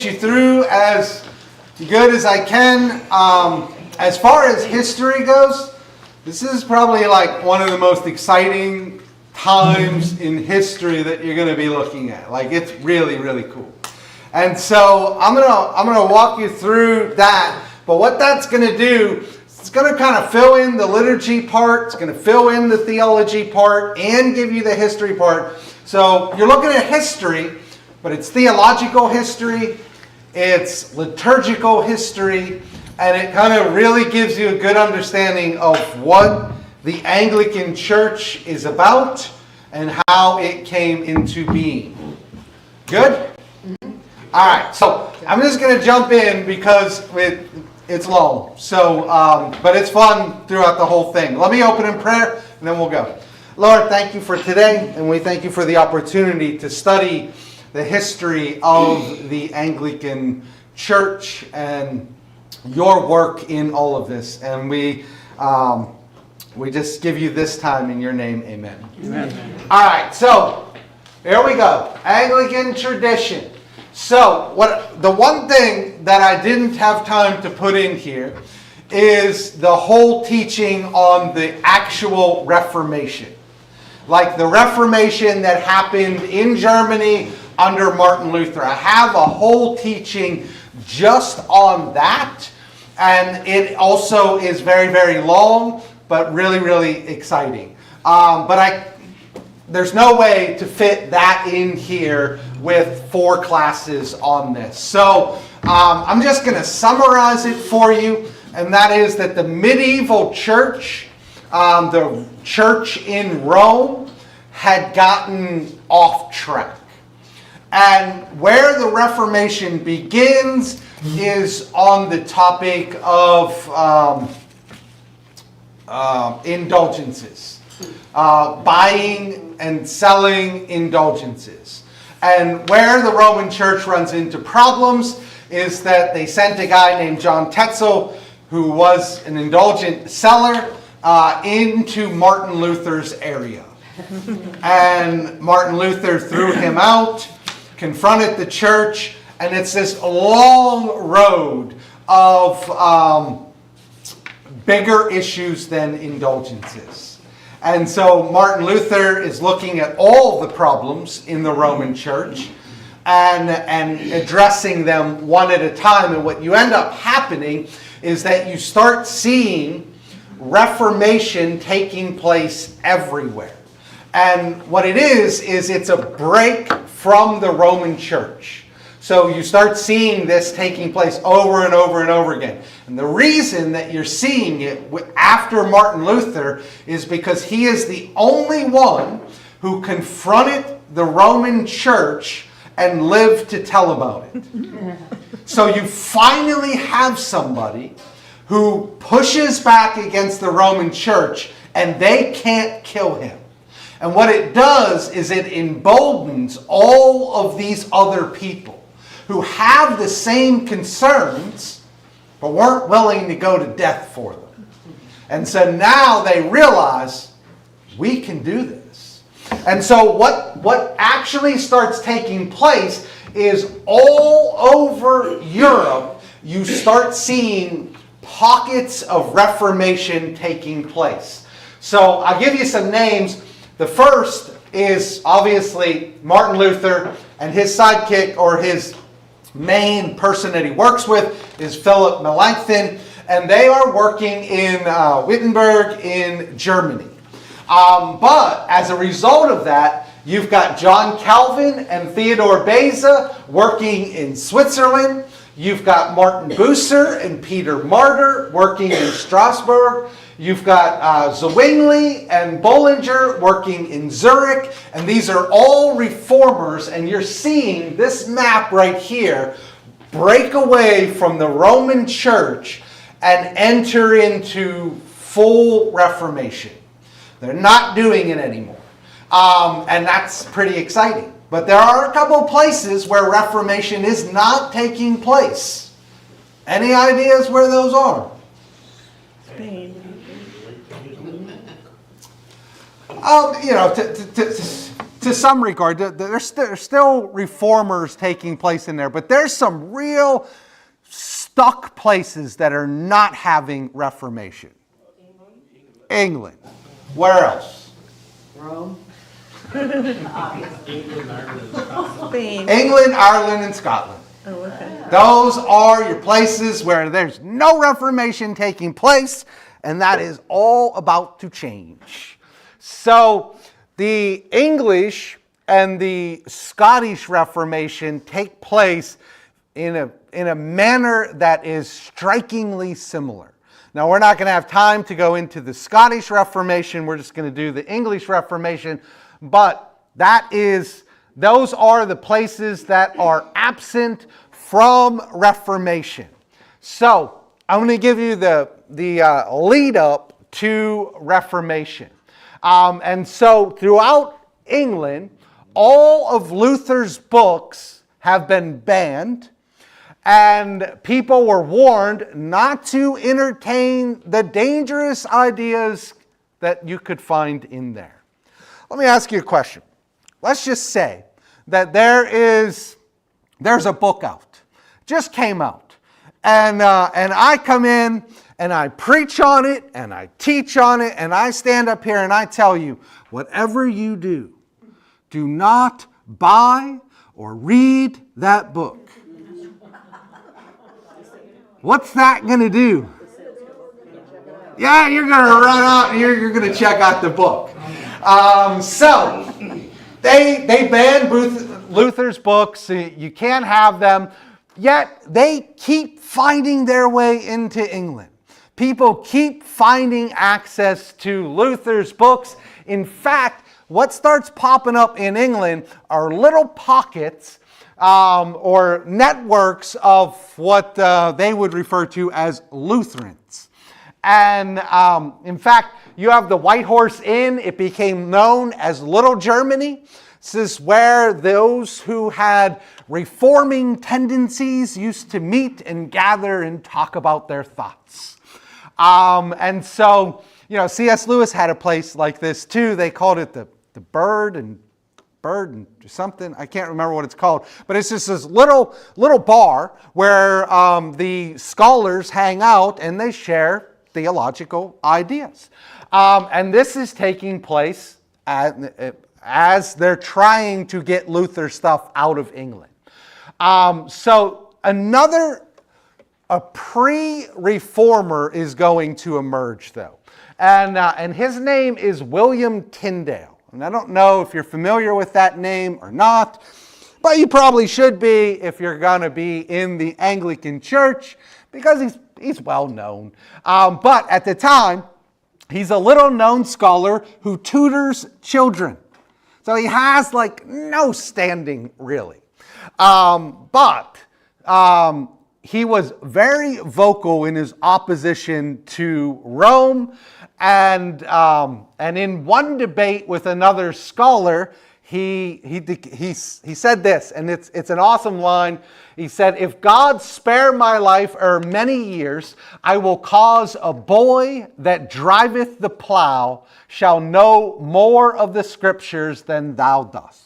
you through as good as I can. As far as history goes, this is probably like one of the most exciting times in history that you're going to be looking at. Like, it's really, really cool. And so I'm gonna walk you through that. But what that's going to do, it's going to kind of fill in the liturgy part, it's going to fill in the theology part, and give you the history part. So you're looking at history, but it's theological history, it's liturgical history, and it kind of really gives you a good understanding of what the Anglican Church is about and how it came into being. Good? All right, so I'm just going to jump in because it's long. So, but it's fun throughout the whole thing. Let me open in prayer, and then we'll go. Lord, thank you for today, and we thank you for the opportunity to study the history of the Anglican Church and your work in all of this. And we just give you this time in your name. Amen. Amen. All right, so here we go. Anglican tradition. So the one thing that I didn't have time to put in here is the whole teaching on the actual Reformation. Like the Reformation that happened in Germany under Martin Luther. I have a whole teaching just on that. And it also is very, very long, but really, really exciting. There's no way to fit that in here with 4 classes on this. So I'm just going to summarize it for you. And that is that the medieval church, the church in Rome, had gotten off track. And where the Reformation begins is on the topic of indulgences. Buying and selling indulgences. And where the Roman Church runs into problems is that they sent a guy named John Tetzel, who was an indulgent seller, into Martin Luther's area. And Martin Luther threw him out, confronted the church, and it's this long road of bigger issues than indulgences. And so Martin Luther is looking at all the problems in the Roman Church and addressing them one at a time. And what you end up happening is that you start seeing Reformation taking place everywhere. And what it is it's a break from the Roman Church. So you start seeing this taking place over and over and over again. And the reason that you're seeing it after Martin Luther is because he is the only one who confronted the Roman Church and lived to tell about it. So you finally have somebody who pushes back against the Roman Church and they can't kill him. And what it does is it emboldens all of these other people who have the same concerns, but weren't willing to go to death for them. And so now they realize, we can do this. And so what actually starts taking place is all over Europe, you start seeing pockets of Reformation taking place. So I'll give you some names. The first is obviously Martin Luther, and his sidekick, or his main person that he works with, is Philip Melanchthon, and they are working in Wittenberg in Germany. But as a result of that, you've got John Calvin and Theodore Beza working in Switzerland. You've got Martin Bucer and Peter Martyr working in Strasbourg. You've got Zwingli and Bullinger working in Zurich. And these are all reformers. And you're seeing this map right here break away from the Roman Church and enter into full Reformation. They're not doing it anymore. And that's pretty exciting. But there are a couple places where Reformation is not taking place. Any ideas where those are? Spain. To to some regard. There's still reformers taking place in there, but there's some real stuck places that are not having Reformation. England. Where else? Rome. England, Ireland, and Scotland. Oh, okay. Those are your places where there's no Reformation taking place, and that is all about to change. So the English and the Scottish Reformation take place in a manner that is strikingly similar. Now, we're not going to have time to go into the Scottish Reformation. We're just going to do the English Reformation. But those are the places that are absent from Reformation. So, I'm going to give you the lead up to Reformation. And so, throughout England, all of Luther's books have been banned. And people were warned not to entertain the dangerous ideas that you could find in there. Let me ask you a question. Let's just say that there's a book out, just came out, and I come in and I preach on it and I teach on it and I stand up here and I tell you, whatever you do, do not buy or read that book. What's that going to do? Yeah, you're going to run out and you're going to check out the book. So, they banned Luther's books. You can't have them. Yet, they keep finding their way into England. People keep finding access to Luther's books. In fact, what starts popping up in England are little pockets or networks of what they would refer to as Lutherans. And in fact, you have the White Horse Inn. It became known as Little Germany. This is where those who had reforming tendencies used to meet and gather and talk about their thoughts. And so, C.S. Lewis had a place like this too. They called it the Bird and something. I can't remember what it's called. But it's just this little bar where the scholars hang out and they share theological ideas. And this is taking place as they're trying to get Luther stuff out of England. So a pre-reformer is going to emerge, though. And his name is William Tyndale. And I don't know if you're familiar with that name or not, but you probably should be if you're going to be in the Anglican Church, because he's well known. But at the time, he's a little known scholar who tutors children. So he has no standing really. But he was very vocal in his opposition to Rome. And in one debate with another scholar, he said this, and it's an awesome line. He said, "If God spare my life many years, I will cause a boy that driveth the plow shall know more of the scriptures than thou dost."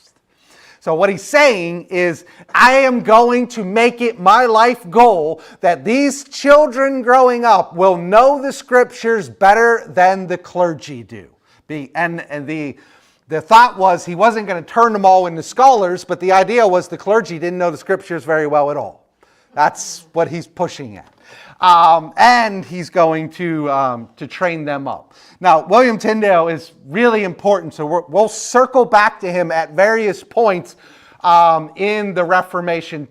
So what he's saying is, I am going to make it my life goal that these children growing up will know the scriptures better than the clergy do. And the thought was he wasn't going to turn them all into scholars, but the idea was the clergy didn't know the scriptures very well at all. That's what he's pushing at. And he's going to train them up. Now, William Tyndale is really important, so we'll circle back to him at various points in the Reformation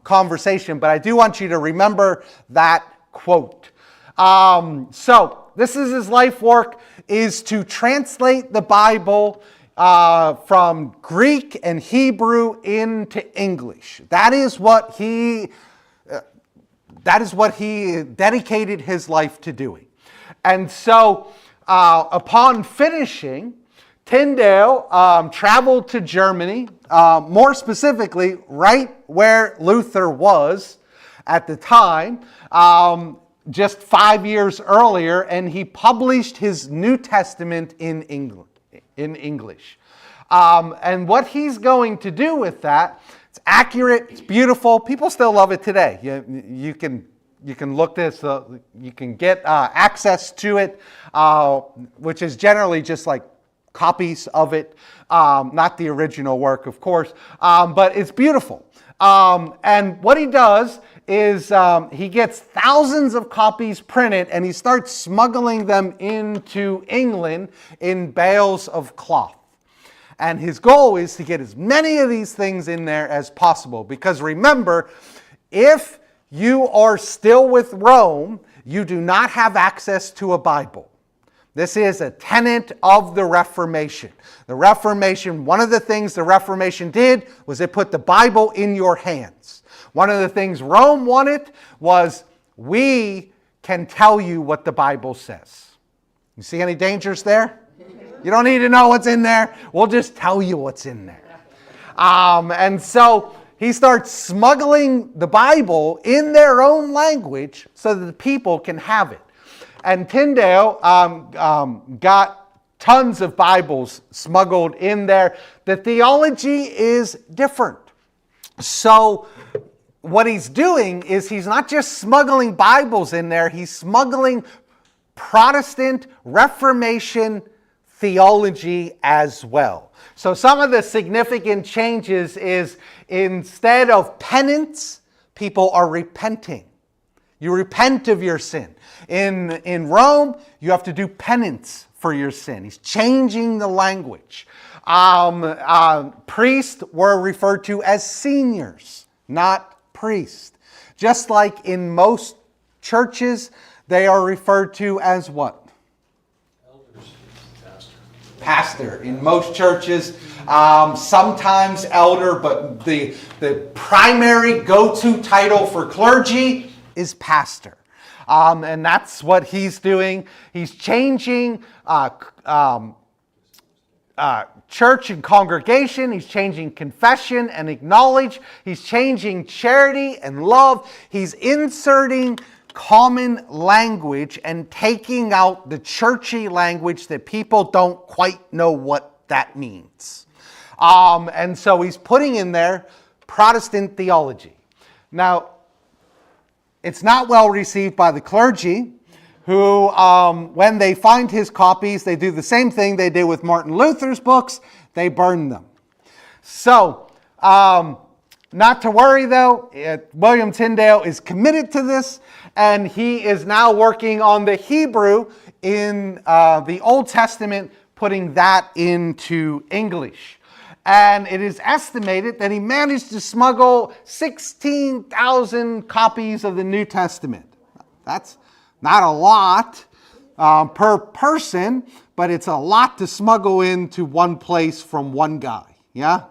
conversation, but I do want you to remember that quote. So, this is his life work, is to translate the Bible from Greek and Hebrew into English. That is what he dedicated his life to doing. And so, upon finishing, Tyndale traveled to Germany, more specifically, right where Luther was at the time, just 5 years earlier, and he published his New Testament in English. And what he's going to do with that, it's accurate, it's beautiful. People still love it today. You can look this, you can get access to it, which is generally just like copies of it, not the original work, of course, but it's beautiful. And what he does is he gets thousands of copies printed and he starts smuggling them into England in bales of cloth. And his goal is to get as many of these things in there as possible. Because remember, if you are still with Rome, you do not have access to a Bible. This is a tenet of the Reformation. The Reformation, one of the things the Reformation did was it put the Bible in your hands. One of the things Rome wanted was we can tell you what the Bible says. You see any dangers there? You don't need to know what's in there. We'll just tell you what's in there. And so he starts smuggling the Bible in their own language so that the people can have it. And Tyndale got tons of Bibles smuggled in there. The theology is different. So what he's doing is he's not just smuggling Bibles in there, he's smuggling Protestant Reformation theology as well. So some of the significant changes is instead of penance, people are repenting. You repent of your sin. In Rome, you have to do penance for your sin. He's changing the language. Priests were referred to as seniors, not priests. Just like in most churches, they are referred to as what? Pastor. In most churches, sometimes elder, but the primary go-to title for clergy is pastor. And that's what he's doing. He's changing church and congregation. He's changing confession and acknowledge. He's changing charity and love. He's inserting common language and taking out the churchy language that people don't quite know what that means. And so he's putting in there Protestant theology. Now, it's not well received by the clergy, who, when they find his copies, they do the same thing they did with Martin Luther's books. They burn them. So, not to worry though, William Tyndale is committed to this, and he is now working on the Hebrew in the Old Testament, putting that into English. And it is estimated that he managed to smuggle 16,000 copies of the New Testament. That's not a lot per person, but it's a lot to smuggle into one place from one guy. Yeah?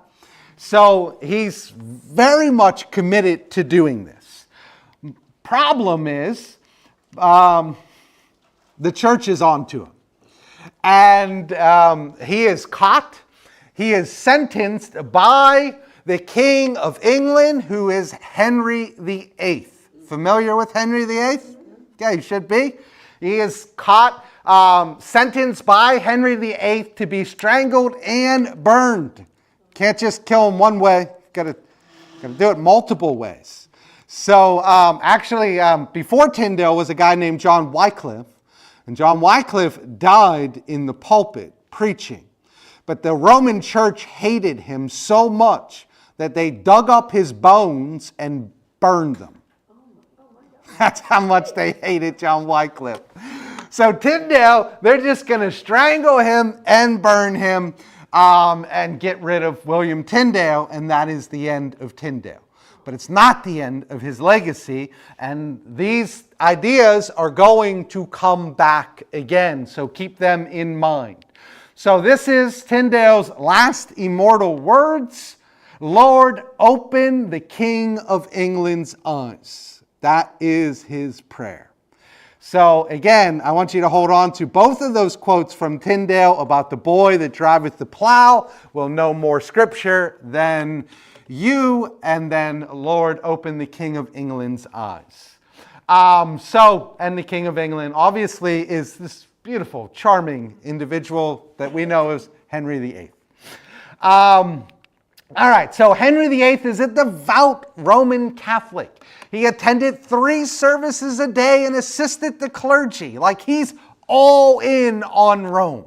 So he's very much committed to doing this. Problem is, the church is onto him. And he is caught. He is sentenced by the King of England, who is Henry VIII. Familiar with Henry VIII? Yeah, you should be. He is caught, sentenced by Henry VIII to be strangled and burned. Can't just kill him one way. Got to do it multiple ways. So actually, before Tyndale was a guy named John Wycliffe. And John Wycliffe died in the pulpit preaching. But the Roman church hated him so much that they dug up his bones and burned them. That's how much they hated John Wycliffe. So Tyndale, they're just going to strangle him and burn him and get rid of William Tyndale, and that is the end of Tyndale. But it's not the end of his legacy, and these ideas are going to come back again, so keep them in mind. So this is Tyndale's last immortal words. Lord, open the King of England's eyes. That is his prayer. So again, I want you to hold on to both of those quotes from Tyndale about the boy that driveth the plow will know more scripture than you, and then Lord, open the King of England's eyes. And the King of England obviously is this beautiful, charming individual that we know as Henry VIII. All right, so Henry VIII is a devout Roman Catholic. He attended 3 services a day and assisted the clergy. Like, he's all in on Rome.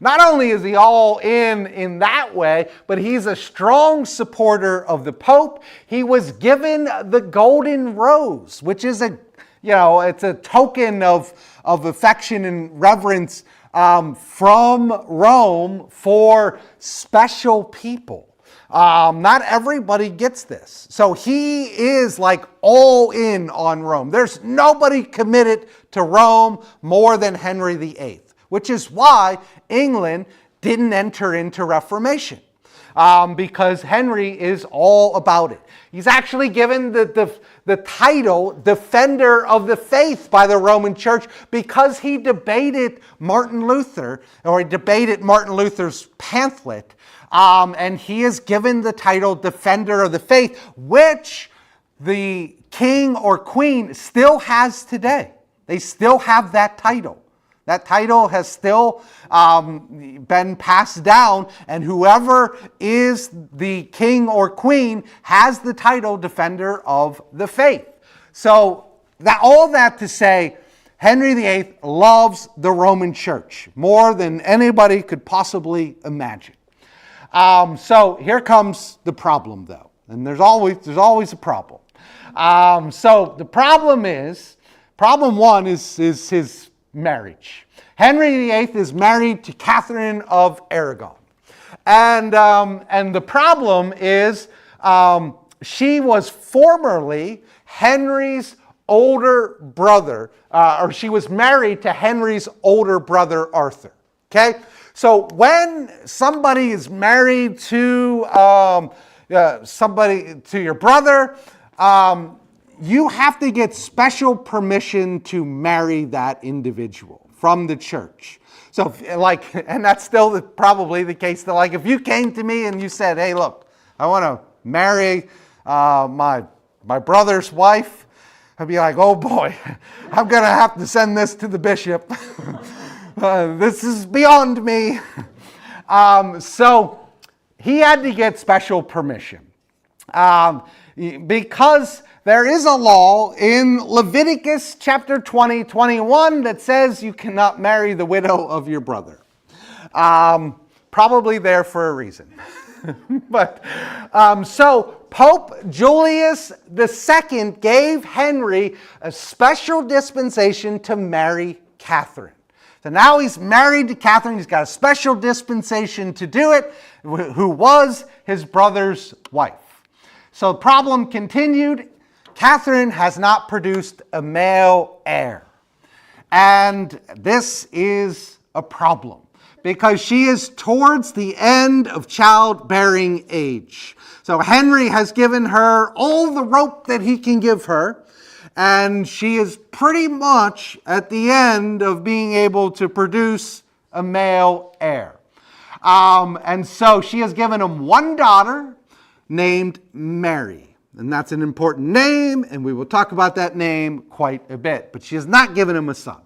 Not only is he all in that way, but he's a strong supporter of the Pope. He was given the Golden Rose, which is it's a token of affection and reverence from Rome for special people. Not everybody gets this. So he is like all in on Rome. There's nobody committed to Rome more than Henry VIII, which is why England didn't enter into Reformation, because Henry is all about it. He's actually given the title Defender of the Faith by the Roman Church because he debated Martin Luther, or he debated Martin Luther's pamphlet, and he is given the title Defender of the Faith, which the king or queen still has today. They still have that title. That title has still been passed down, and whoever is the king or queen has the title Defender of the Faith. So all that to say, Henry VIII loves the Roman Church more than anybody could possibly imagine. So here comes the problem, though, and there's always a problem. So the problem one is his marriage. Henry VIII is married to Catherine of Aragon. And the problem is she was formerly Henry's older brother, or she was married to Henry's older brother, Arthur. Okay? So when somebody is married to your brother, you have to get special permission to marry that individual from the church. So, and that's still probably the case. That, if you came to me and you said, "Hey, look, I want to marry my brother's wife," I'd be like, "Oh boy, I'm gonna have to send this to the bishop. This is beyond me." So he had to get special permission because there is a law in Leviticus chapter 20, 21 that says you cannot marry the widow of your brother. Probably there for a reason. But so Pope Julius II gave Henry a special dispensation to marry Catherine. So now he's married to Catherine. He's got a special dispensation to do it, who was his brother's wife. So the problem continued. Catherine has not produced a male heir. And this is a problem because she is towards the end of childbearing age. So Henry has given her all the rope that he can give her, and she is pretty much at the end of being able to produce a male heir. And so she has given him one daughter named Mary. And that's an important name, and we will talk about that name quite a bit. But she has not given him a son.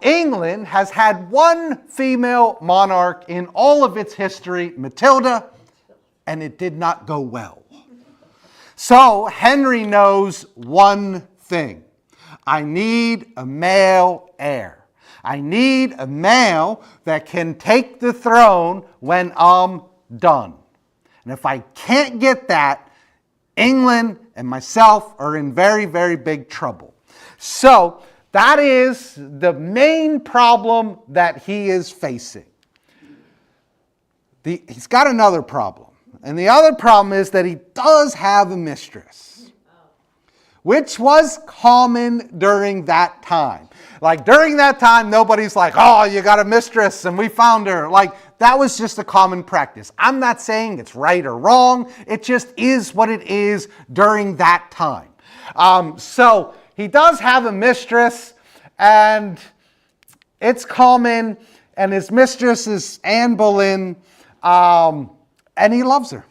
England has had one female monarch in all of its history, Matilda, and it did not go well. So Henry knows one thing. I need a male heir. I need a male that can take the throne when I'm done. And if I can't get that, England and myself are in very, very big trouble. So that is the main problem that he is facing. He's got another problem. And the other problem is that he does have a mistress, which was common during that time. During that time, nobody's like, "Oh, you got a mistress and we found her." That was just a common practice. I'm not saying it's right or wrong. It just is what it is during that time. So he does have a mistress, and it's common, and his mistress is Anne Boleyn, and he loves her.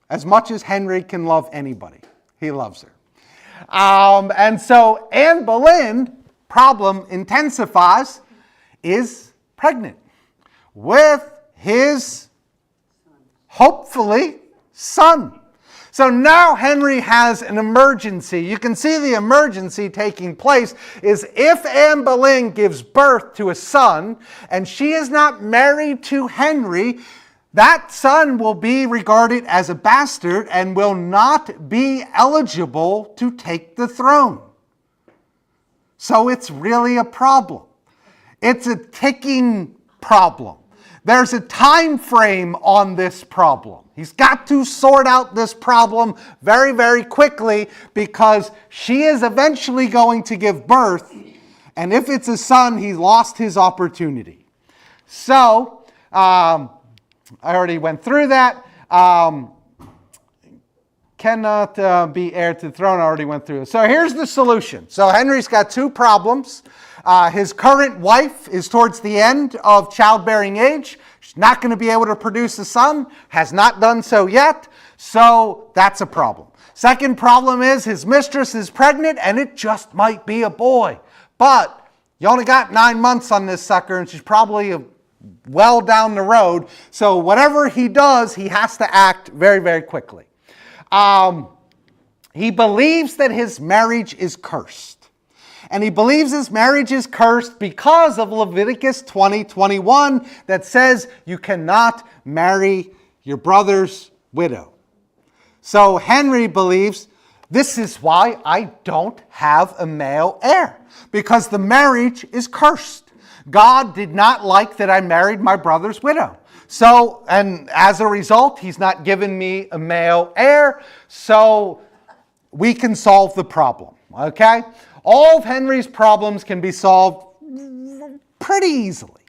As much as Henry can love anybody, he loves her. And so Anne Boleyn, problem intensifies, is pregnant with his hopefully, son. So now Henry has an emergency. You can see the emergency taking place is if Anne Boleyn gives birth to a son and she is not married to Henry, that son will be regarded as a bastard and will not be eligible to take the throne. So it's really a problem. It's a ticking problem. There's a time frame on this problem. He's got to sort out this problem very, very quickly because she is eventually going to give birth. And if it's a son, he lost his opportunity. So, I already went through that. Cannot be heir to the throne. I already went through it. So here's the solution. So Henry's got two problems. His current wife is towards the end of childbearing age. She's not going to be able to produce a son, has not done so yet. So that's a problem. Second problem is his mistress is pregnant and it just might be a boy. But you only got 9 months on this sucker and she's probably well down the road. So whatever he does, he has to act very, very quickly. He believes that his marriage is cursed. And he believes his marriage is cursed because of Leviticus 20:21 that says you cannot marry your brother's widow. So Henry believes this is why I don't have a male heir, because the marriage is cursed. God did not like that I married my brother's widow. So, and as a result, he's not given me a male heir, so we can solve the problem, okay? All of Henry's problems can be solved pretty easily.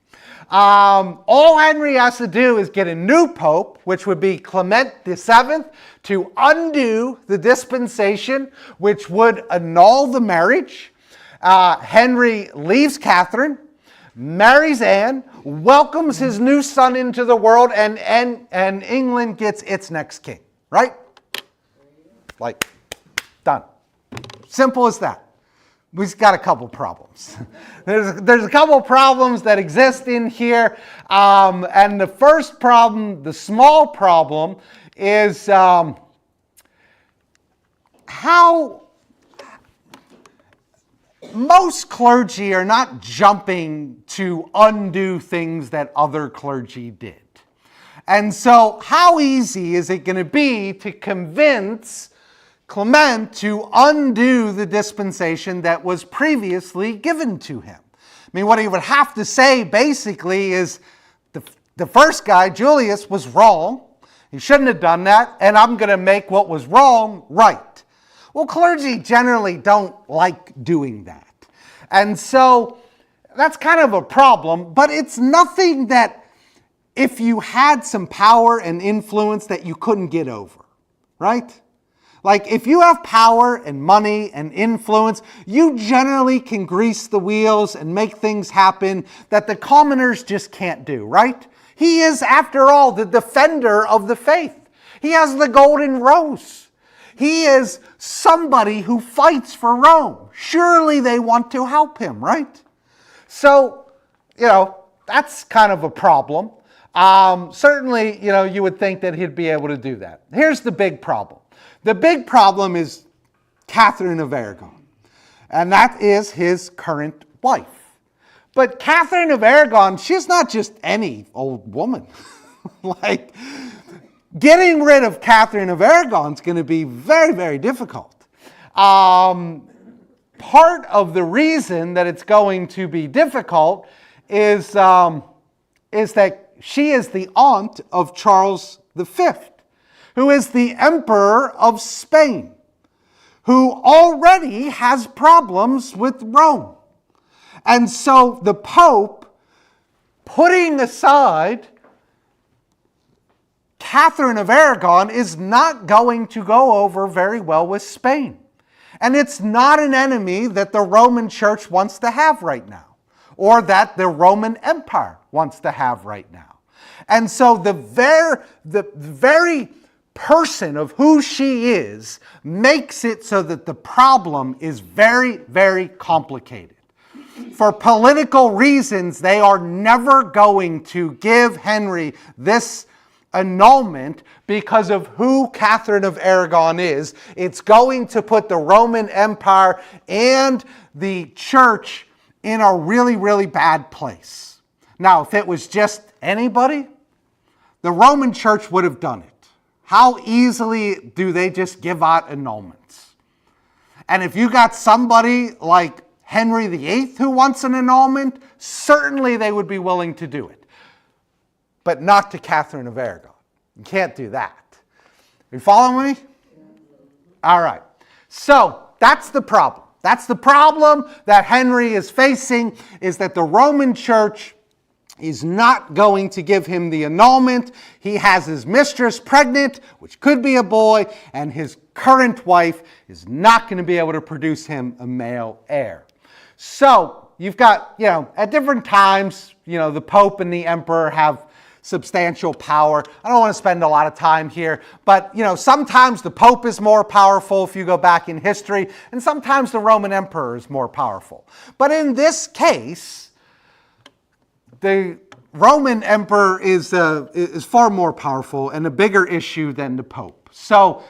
All Henry has to do is get a new pope, which would be Clement VII, to undo the dispensation, which would annul the marriage. Henry leaves Catherine, marries Anne, welcomes his new son into the world, and England gets its next king, right? Like, done. Simple as that. We've got a couple problems. There's a couple problems that exist in here. And the first problem, the small problem, is how most clergy are not jumping to undo things that other clergy did. And so how easy is it going to be to convince Clement to undo the dispensation that was previously given to him? I mean, what he would have to say basically is the first guy, Julius, was wrong. He shouldn't have done that, and I'm going to make what was wrong right. Well, clergy generally don't like doing that. And so that's kind of a problem, but it's nothing that if you had some power and influence that you couldn't get over, right? Like, if you have power and money and influence, you generally can grease the wheels and make things happen that the commoners just can't do, right? He is, after all, the defender of the faith. He has the golden rose. He is somebody who fights for Rome. Surely they want to help him, right? So, that's kind of a problem. Certainly, you would think that he'd be able to do that. Here's the big problem. The big problem is Catherine of Aragon, and that is his current wife. But Catherine of Aragon, she's not just any old woman. Like, getting rid of Catherine of Aragon is going to be very, very difficult. Part of the reason that it's going to be difficult is that she is the aunt of Charles V, who is the Emperor of Spain, who already has problems with Rome. And so the Pope, putting aside Catherine of Aragon, is not going to go over very well with Spain. And it's not an enemy that the Roman Church wants to have right now, or that the Roman Empire wants to have right now. And so the very person of who she is makes it so that the problem is very, very complicated. For political reasons, they are never going to give Henry this annulment because of who Catherine of Aragon is. It's going to put the Roman Empire and the church in a really, really bad place. Now, if it was just anybody, the Roman church would have done it. How easily do they just give out annulments? And if you got somebody like Henry VIII who wants an annulment, certainly they would be willing to do it. But not to Catherine of Aragon. You can't do that. Are you following me? All right. So that's the problem. That's the problem that Henry is facing, is that the Roman church is not going to give him the annulment. He has his mistress pregnant, which could be a boy, and his current wife is not going to be able to produce him a male heir. So you've got, at different times, the Pope and the Emperor have substantial power. I don't want to spend a lot of time here, but sometimes the Pope is more powerful if you go back in history, and sometimes the Roman Emperor is more powerful. But in this case, the Roman Emperor is far more powerful and a bigger issue than the Pope. So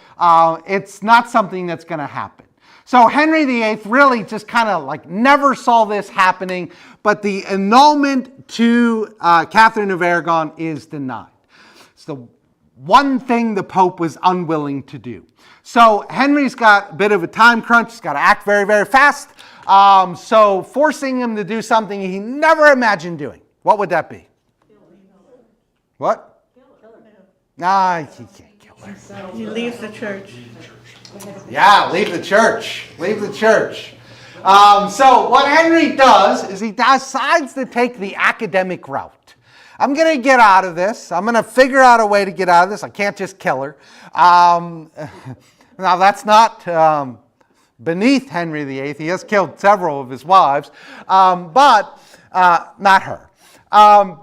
it's not something that's going to happen. So Henry VIII really just kind of never saw this happening, but the annulment to Catherine of Aragon is denied. It's the one thing the Pope was unwilling to do. So Henry's got a bit of a time crunch. He's got to act very, very fast. So forcing him to do something he never imagined doing. What would that be? What? Nah, he can't kill her. He leaves the church. Yeah, leave the church. Leave the church. So what Henry does is he decides to take the academic route. I'm going to get out of this. I'm going to figure out a way to get out of this. I can't just kill her. Now, that's not beneath Henry VIII. He has killed several of his wives, but not her.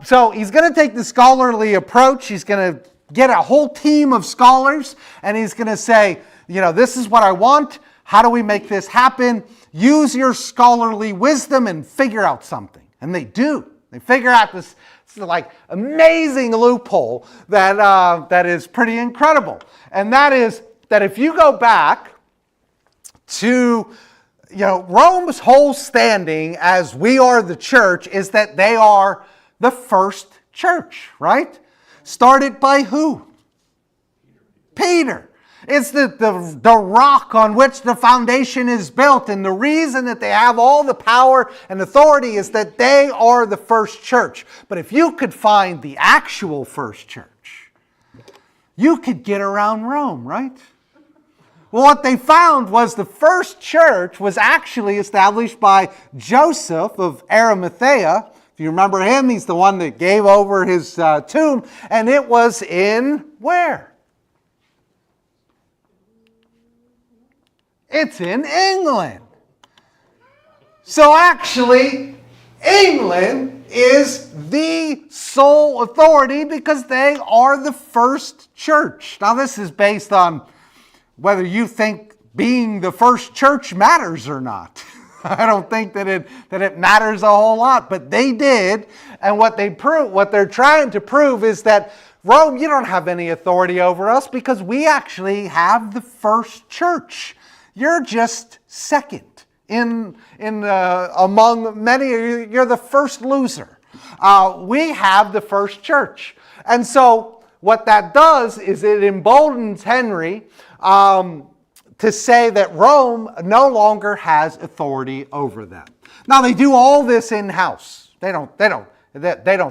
So he's going to take the scholarly approach. He's going to get a whole team of scholars, and he's going to say, this is what I want. How do we make this happen? Use your scholarly wisdom and figure out something. And they do. They figure out this amazing loophole that is pretty incredible. And that is that if you go back to Rome's whole standing as we are the church is that they are the first church, right? Started by who? Peter. It's the rock on which the foundation is built. And the reason that they have all the power and authority is that they are the first church. But if you could find the actual first church, you could get around Rome, right? Well, what they found was the first church was actually established by Joseph of Arimathea. If you remember him, he's the one that gave over his tomb. And it was in where? It's in England. So actually, England is the sole authority because they are the first church. Now, this is based on whether you think being the first church matters or not. I don't think that it matters a whole lot, but they did. And what they're trying to prove is that Rome, you don't have any authority over us because we actually have the first church. You're just second among many. You're the first loser. We have the first church. And so what that does is it emboldens Henry to say that Rome no longer has authority over them. Now they do all this in-house. They don't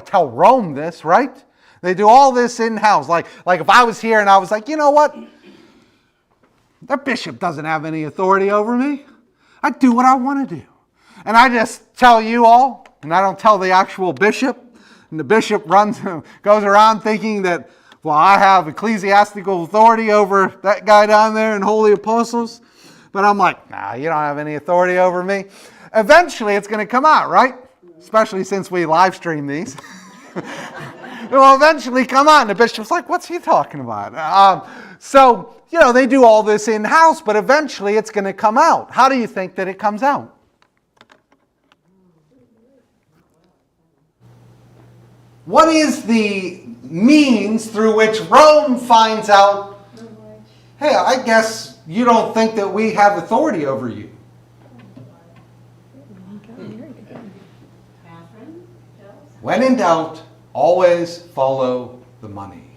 tell Rome this, right? They do all this in-house. Like if I was here and I was like, you know what? Their bishop doesn't have any authority over me. I do what I want to do. And I just tell you all, and I don't tell the actual bishop. And the bishop goes around thinking that, well, I have ecclesiastical authority over that guy down there in Holy Apostles. But I'm like, nah, you don't have any authority over me. Eventually it's going to come out, right? Especially since we live stream these. It will eventually come out. And the bishop's like, what's he talking about? So they do all this in-house, but eventually it's going to come out. How do you think that it comes out? What is the means through which Rome finds out, hey, I guess you don't think that we have authority over you. When in doubt, always follow the money.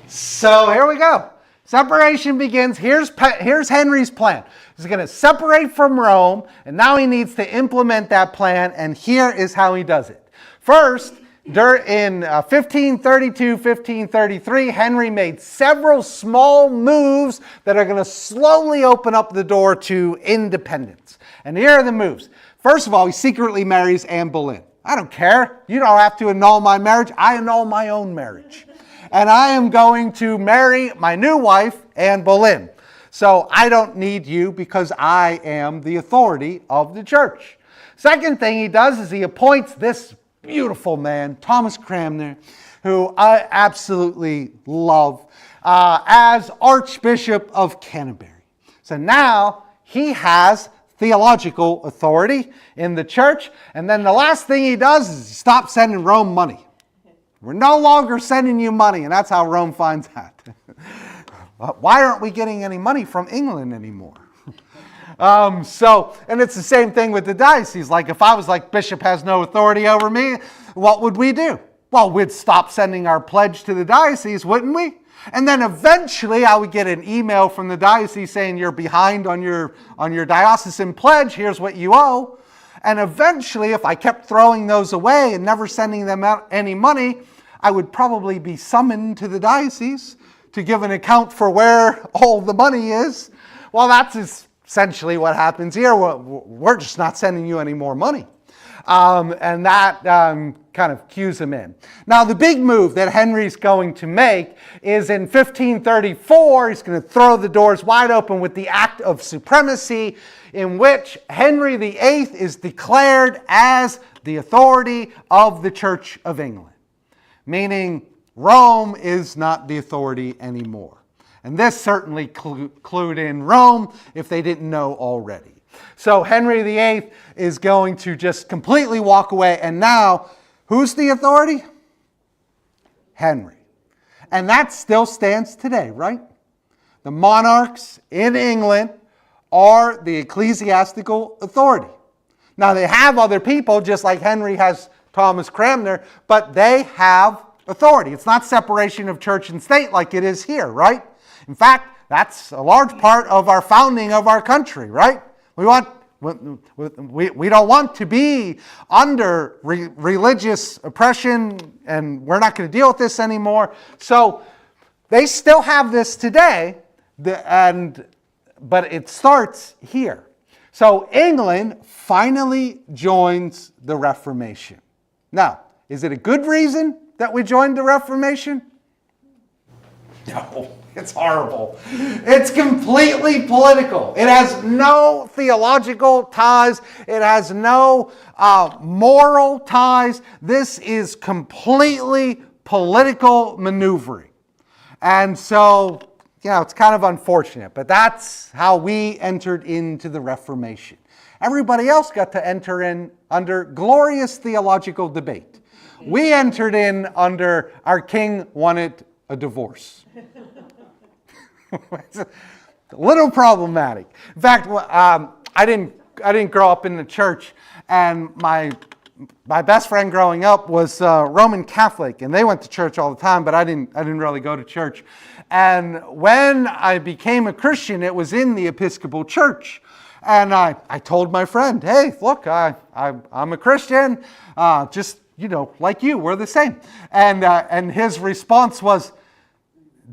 So here we go. Separation begins. Here's Henry's plan. He's going to separate from Rome, and now he needs to implement that plan, and here is how he does it. First, in 1532, 1533, Henry made several small moves that are going to slowly open up the door to independence. And here are the moves. First of all, he secretly marries Anne Boleyn. I don't care. You don't have to annul my marriage. I annul my own marriage. And I am going to marry my new wife, Anne Boleyn. So I don't need you because I am the authority of the church. Second thing he does is he appoints this beautiful man, Thomas Cranmer, who I absolutely love, as Archbishop of Canterbury. So now he has theological authority in the church. And then the last thing he does is stop sending Rome money. We're no longer sending you money, and that's how Rome finds out. Why aren't we getting any money from England anymore? And it's the same thing with the diocese. Like if I was like, bishop has no authority over me, what would we do? Well, we'd stop sending our pledge to the diocese, wouldn't we? And then eventually I would get an email from the diocese saying you're behind on your diocesan pledge, here's what you owe. And eventually, if I kept throwing those away and never sending them out any money, I would probably be summoned to the diocese to give an account for where all the money is. Well, that's essentially what happens here. We're just not sending you any more money. And that kind of cues him in. Now, the big move that Henry's going to make is in 1534, he's going to throw the doors wide open with the Act of Supremacy, in which Henry VIII is declared as the authority of the Church of England, meaning Rome is not the authority anymore. And this certainly clued in Rome if they didn't know already. So Henry VIII is going to just completely walk away, and now, who's the authority? Henry. And that still stands today, right? The monarchs in England are the ecclesiastical authority. Now they have other people, just like Henry has Thomas Cranmer, but they have authority. It's not separation of church and state like it is here, right? In fact, that's a large part of our founding of our country, right? We don't want to be under religious oppression, and we're not going to deal with this anymore. So they still have this today, but it starts here. So England finally joins the Reformation. Now, is it a good reason that we joined the Reformation? No, it's horrible. It's completely political. It has no theological ties. It has no moral ties. This is completely political maneuvering. And so, it's kind of unfortunate, but that's how we entered into the Reformation. Everybody else got to enter in under glorious theological debate. We entered in under our king wanted a divorce. It's a little problematic. In fact, I didn't grow up in the church, and my best friend growing up was Roman Catholic, and they went to church all the time, but I didn't really go to church. And when I became a Christian, it was in the Episcopal Church. And I told my friend, hey, look, I'm a Christian, just, like you, we're the same. And his response was,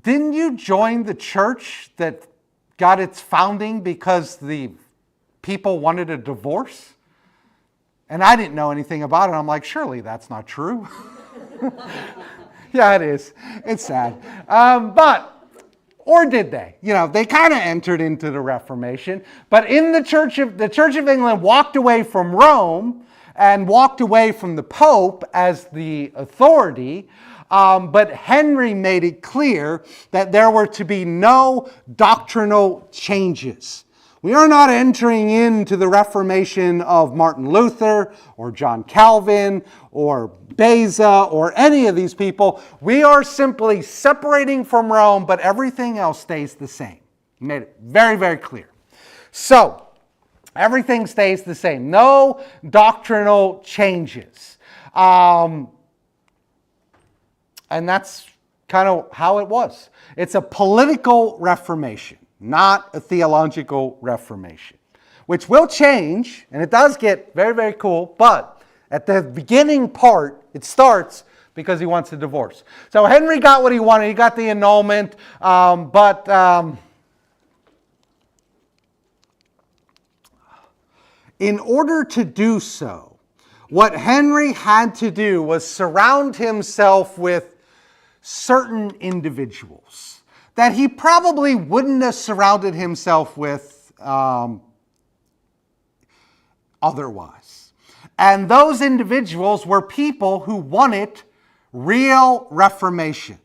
didn't you join the church that got its founding because the people wanted a divorce? And I didn't know anything about it. I'm like, surely that's not true. Yeah, it is. It's sad. Or did they? They kind of entered into the Reformation. But in the Church of England walked away from Rome and walked away from the Pope as the authority. But Henry made it clear that there were to be no doctrinal changes. We are not entering into the Reformation of Martin Luther or John Calvin or Beza or any of these people. We are simply separating from Rome, but everything else stays the same. He made it very, very clear. So, everything stays the same. No doctrinal changes. And that's kind of how it was. It's a political reformation, not a theological reformation, which will change, and it does get very, very cool, but at the beginning part, it starts because he wants a divorce. So Henry got what he wanted. He got the annulment, but in order to do so, what Henry had to do was surround himself with certain individuals that he probably wouldn't have surrounded himself with otherwise. And those individuals were people who wanted real reformation.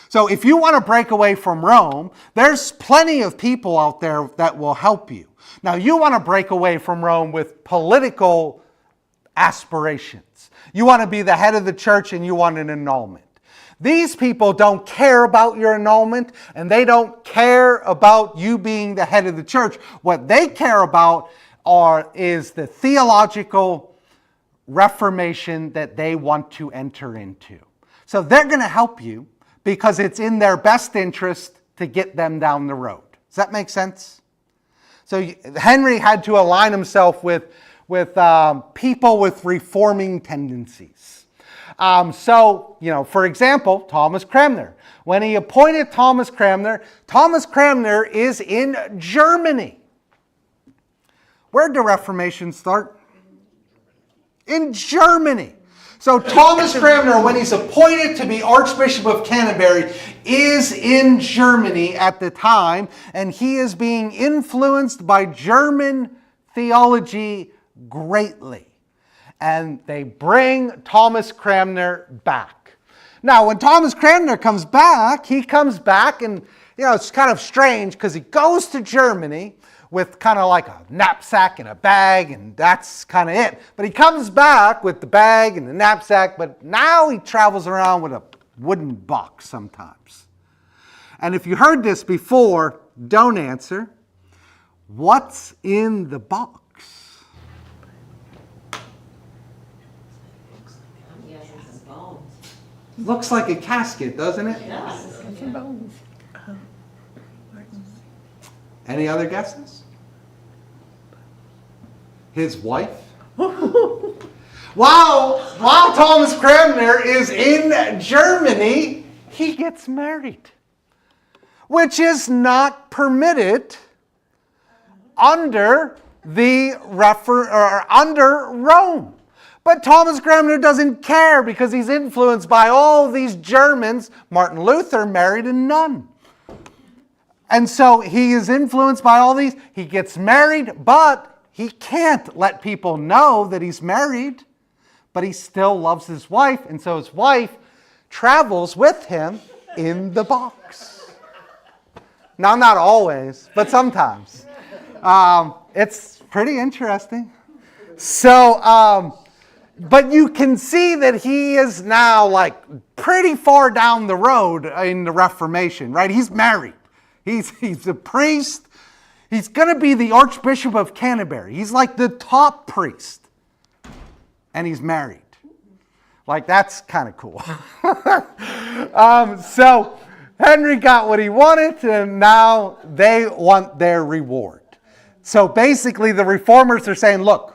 So if you want to break away from Rome, there's plenty of people out there that will help you. Now, you want to break away from Rome with political aspirations. You want to be the head of the church and you want an annulment. These people don't care about your annulment, and they don't care about you being the head of the church. What they care about is the theological reformation that they want to enter into. So they're going to help you because it's in their best interest to get them down the road. Does that make sense? So Henry had to align himself with people with reforming tendencies. For example, Thomas Cranmer. When he appointed Thomas Cranmer is in Germany. Where did the Reformation start? In Germany. So Thomas Cranmer, when he's appointed to be Archbishop of Canterbury, is in Germany at the time, and he is being influenced by German theology greatly. And they bring Thomas Cranmer back. Now, when Thomas Cranmer comes back, he comes back and, it's kind of strange because he goes to Germany with kind of like a knapsack and a bag, and that's kind of it. But he comes back with the bag and the knapsack, but now he travels around with a wooden box sometimes. And if you heard this before, don't answer. What's in the box? Looks like a casket, doesn't it? Yes. Bones. Any other guesses? His wife? While Thomas Cranmer is in Germany, he gets married, which is not permitted under under Rome. But Thomas Cranmer doesn't care because he's influenced by all these Germans. Martin Luther married a nun. And so he is influenced by all these. He gets married, but he can't let people know that he's married. But he still loves his wife. And so his wife travels with him in the box. Now, not always, but sometimes. It's pretty interesting. So, but you can see that he is now like pretty far down the road in the Reformation, right? He's married. He's a priest. He's going to be the Archbishop of Canterbury. He's like the top priest. And he's married. Like, that's kind of cool. So Henry got what he wanted, and now they want their reward. So basically the reformers are saying, look,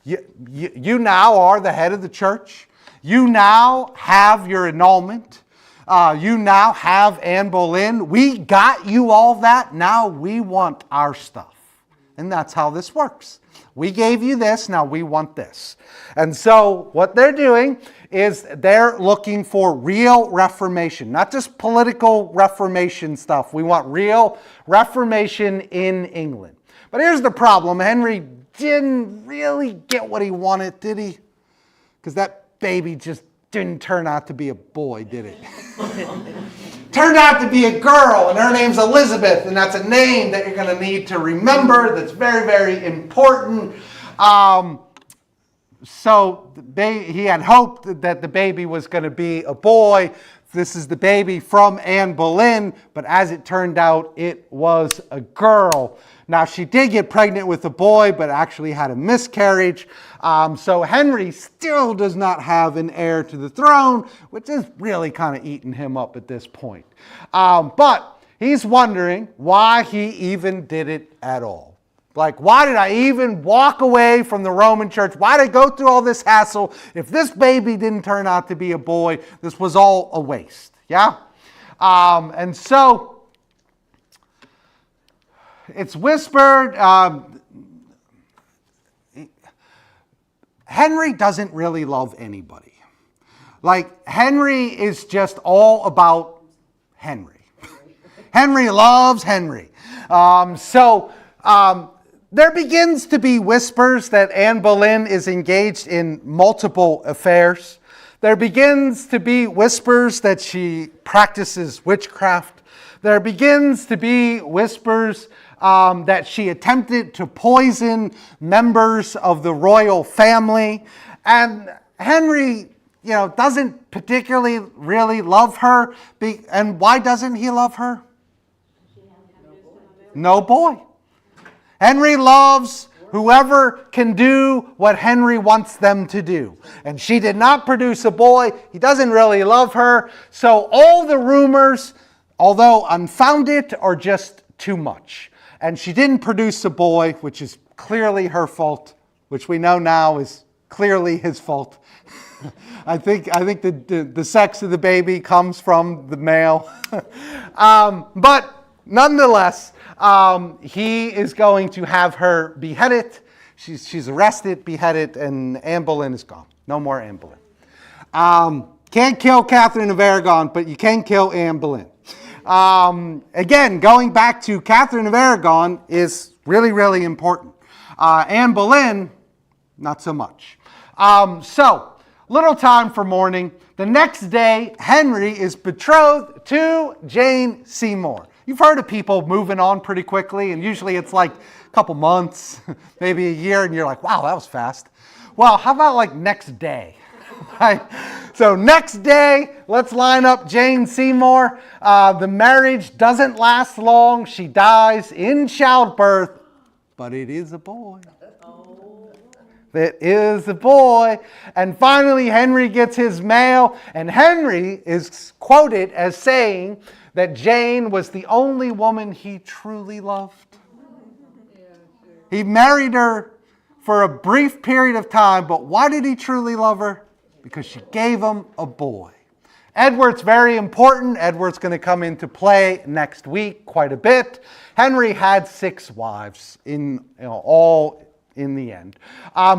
you now are the head of the church. You now have your annulment. You now have Anne Boleyn. We got you all that. Now we want our stuff. And that's how this works. We gave you this. Now we want this. And so what they're doing is they're looking for real reformation, not just political reformation stuff. We want real reformation in England. But here's the problem. Henry didn't really get what he wanted, did he? Because that baby just didn't turn out to be a boy, did it? turned out to be a girl, and her name's Elizabeth, and that's a name that you're going to need to remember. That's very, very important. So he had hoped that the baby was going to be a boy. This is the baby from Anne Boleyn, but as it turned out, it was a girl. Now, she did get pregnant with a boy, but actually had a miscarriage. So Henry still does not have an heir to the throne, which is really kind of eating him up at this point. But he's wondering why he even did it at all. Like, why did I even walk away from the Roman Church? Why did I go through all this hassle? If this baby didn't turn out to be a boy, this was all a waste. Yeah? And so it's whispered. Henry doesn't really love anybody. Like, Henry is just all about Henry. Henry loves Henry. There begins to be whispers that Anne Boleyn is engaged in multiple affairs. There begins to be whispers that she practices witchcraft. There begins to be whispers that she attempted to poison members of the royal family. And Henry, doesn't particularly really love her. And why doesn't he love her? No boy. Henry loves whoever can do what Henry wants them to do. And she did not produce a boy. He doesn't really love her. So all the rumors, although unfounded, are just too much. And she didn't produce a boy, which is clearly her fault, which we know now is clearly his fault. I think the sex of the baby comes from the male. But nonetheless, he is going to have her beheaded. She's arrested, beheaded, and Anne Boleyn is gone. No more Anne Boleyn. Can't kill Catherine of Aragon, but you can kill Anne Boleyn. Again, going back to Catherine of Aragon is really, really important. Anne Boleyn, not so much. So, little time for mourning. The next day, Henry is betrothed to Jane Seymour. You've heard of people moving on pretty quickly, and usually it's like a couple months, maybe a year, and you're like, wow, that was fast. Well, how about like next day? Right? So next day, let's line up Jane Seymour. The marriage doesn't last long. She dies in childbirth, but it is a boy. It is a boy. And finally, Henry gets his mail, and Henry is quoted as saying that Jane was the only woman he truly loved. He married her for a brief period of time, but why did he truly love her? Because she gave him a boy. Edward's very important. Edward's going to come into play next week quite a bit. Henry had 6 wives, all in the end.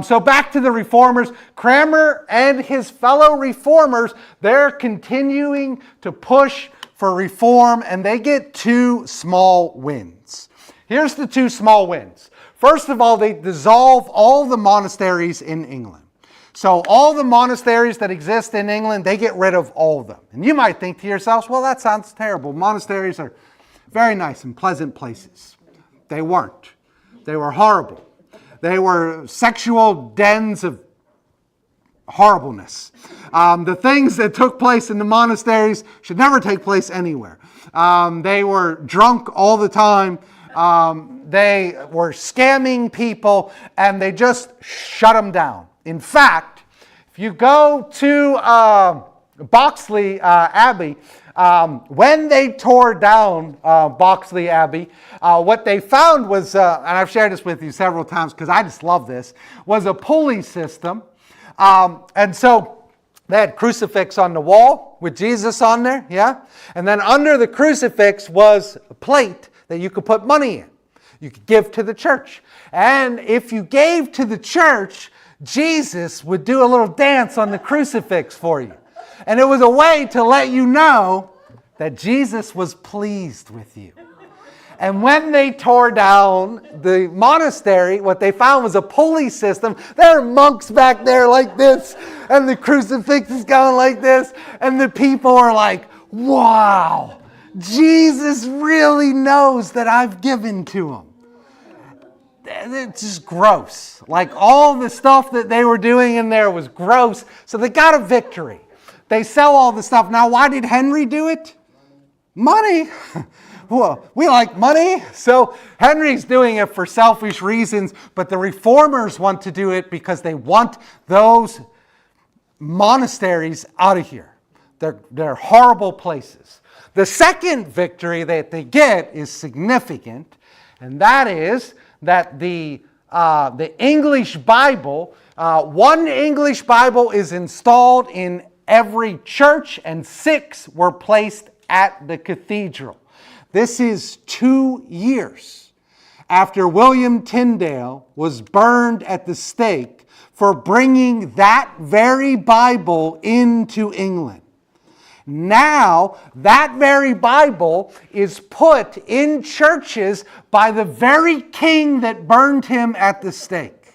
So back to the reformers. Cranmer and his fellow reformers, they're continuing to push for reform, and they get 2 small wins. Here's the 2 small wins. First of all, they dissolve all the monasteries in England. So all the monasteries that exist in England, they get rid of all of them. And you might think to yourselves, well, that sounds terrible. Monasteries are very nice and pleasant places. They weren't. They were horrible. They were sexual dens of horribleness. The things that took place in the monasteries should never take place anywhere. They were drunk all the time. They were scamming people, and they just shut them down. In fact, if you go to Boxley Abbey, when they tore down Boxley Abbey, what they found was, and I've shared this with you several times because I just love this, was a pulley system. And so they had crucifix on the wall with Jesus on there, yeah? And then under the crucifix was a plate that you could put money in. You could give to the church. And if you gave to the church, Jesus would do a little dance on the crucifix for you. And it was a way to let you know that Jesus was pleased with you. And when they tore down the monastery, what they found was a pulley system. There are monks back there like this, and the crucifix is going like this, and the people are like, wow, Jesus really knows that I've given to him. It's just gross. Like all the stuff that they were doing in there was gross. So they got a victory. They sell all the stuff. Now, why did Henry do it? Money. Well, we like money. So Henry's doing it for selfish reasons, but the reformers want to do it because they want those monasteries out of here. They're horrible places. The second victory that they get is significant, and that is that the English Bible, one English Bible is installed in every church, and 6 were placed at the cathedral. This is 2 years after William Tyndale was burned at the stake for bringing that very Bible into England. Now, that very Bible is put in churches by the very king that burned him at the stake.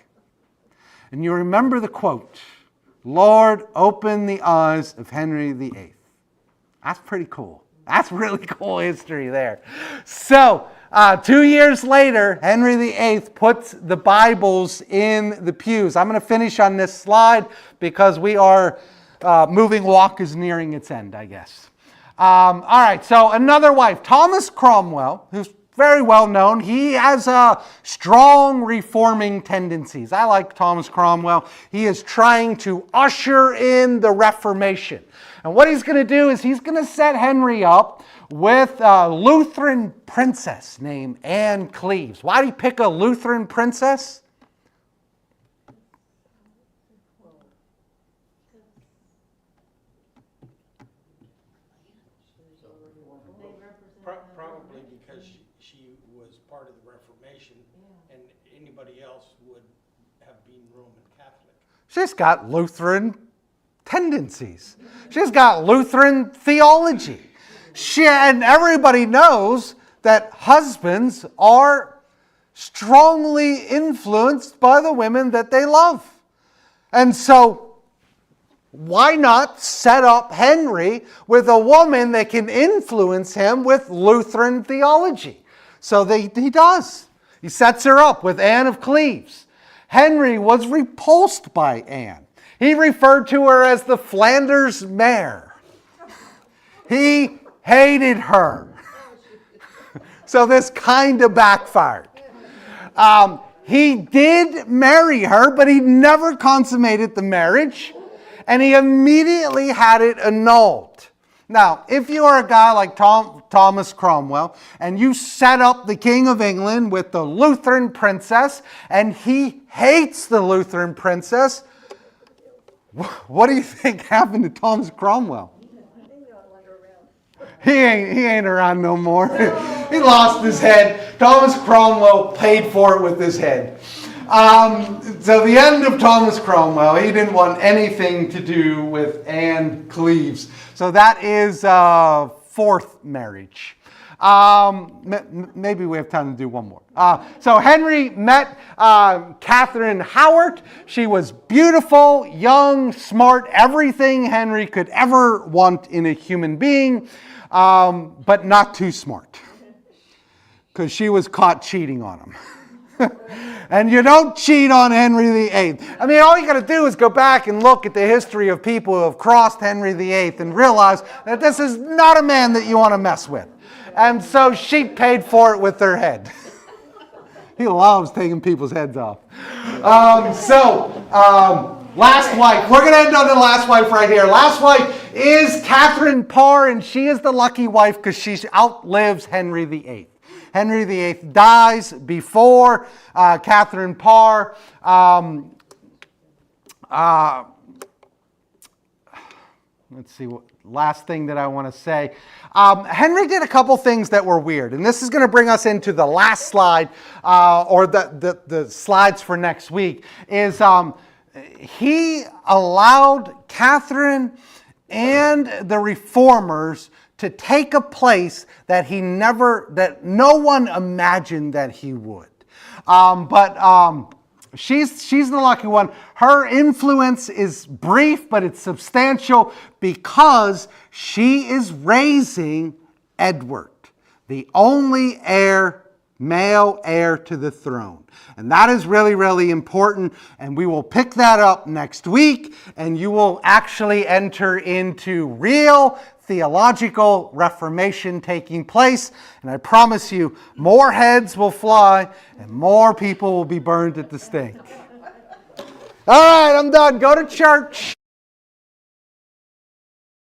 And you remember the quote, "Lord, open the eyes of Henry VIII." That's pretty cool. That's really cool history there. So, 2 years later, Henry VIII puts the Bibles in the pews. I'm going to finish on this slide because we are... Moving Walk is nearing its end, I guess. All right, so another wife, Thomas Cromwell, who's very well known. He has strong reforming tendencies. I like Thomas Cromwell. He is trying to usher in the Reformation. And what he's going to do is he's going to set Henry up with a Lutheran princess named Anne Cleves. Why did he pick a Lutheran princess? Probably because she was part of the Reformation, and anybody else would have been Roman Catholic. She's got Lutheran tendencies. She's got Lutheran theology. And everybody knows that husbands are strongly influenced by the women that they love. And so, why not set up Henry with a woman that can influence him with Lutheran theology? So he does. He sets her up with Anne of Cleves. Henry was repulsed by Anne. He referred to her as the Flanders mare. He hated her. So this kind of backfired. He did marry her, but he never consummated the marriage. And he immediately had it annulled. Now, if you are a guy like Thomas Cromwell, and you set up the King of England with the Lutheran princess, and he hates the Lutheran princess, what do you think happened to Thomas Cromwell? He ain't around no more. He lost his head. Thomas Cromwell paid for it with his head. So the end of Thomas Cromwell, he didn't want anything to do with Anne Cleves. So that is fourth marriage. Maybe we have time to do one more. So Henry met Catherine Howard. She was beautiful, young, smart, everything Henry could ever want in a human being, but not too smart, because she was caught cheating on him. And you don't cheat on Henry VIII. I mean, all you got to do is go back and look at the history of people who have crossed Henry VIII and realize that this is not a man that you want to mess with. And so she paid for it with her head. He loves taking people's heads off. Last wife. We're going to end on the last wife right here. Last wife is Catherine Parr, and she is the lucky wife because she outlives Henry VIII. Henry VIII dies before Catherine Parr. Let's see, last thing that I want to say. Henry did a couple things that were weird, and this is going to bring us into the last slide, or the slides for next week, is he allowed Catherine and the reformers to take a place that no one imagined that he would. She's the lucky one. Her influence is brief, but it's substantial because she is raising Edward, the only heir, male heir to the throne. And that is really, really important. And we will pick that up next week. And you will actually enter into real theological reformation taking place. And I promise you, more heads will fly and more people will be burned at the stake. All right, I'm done. Go to church.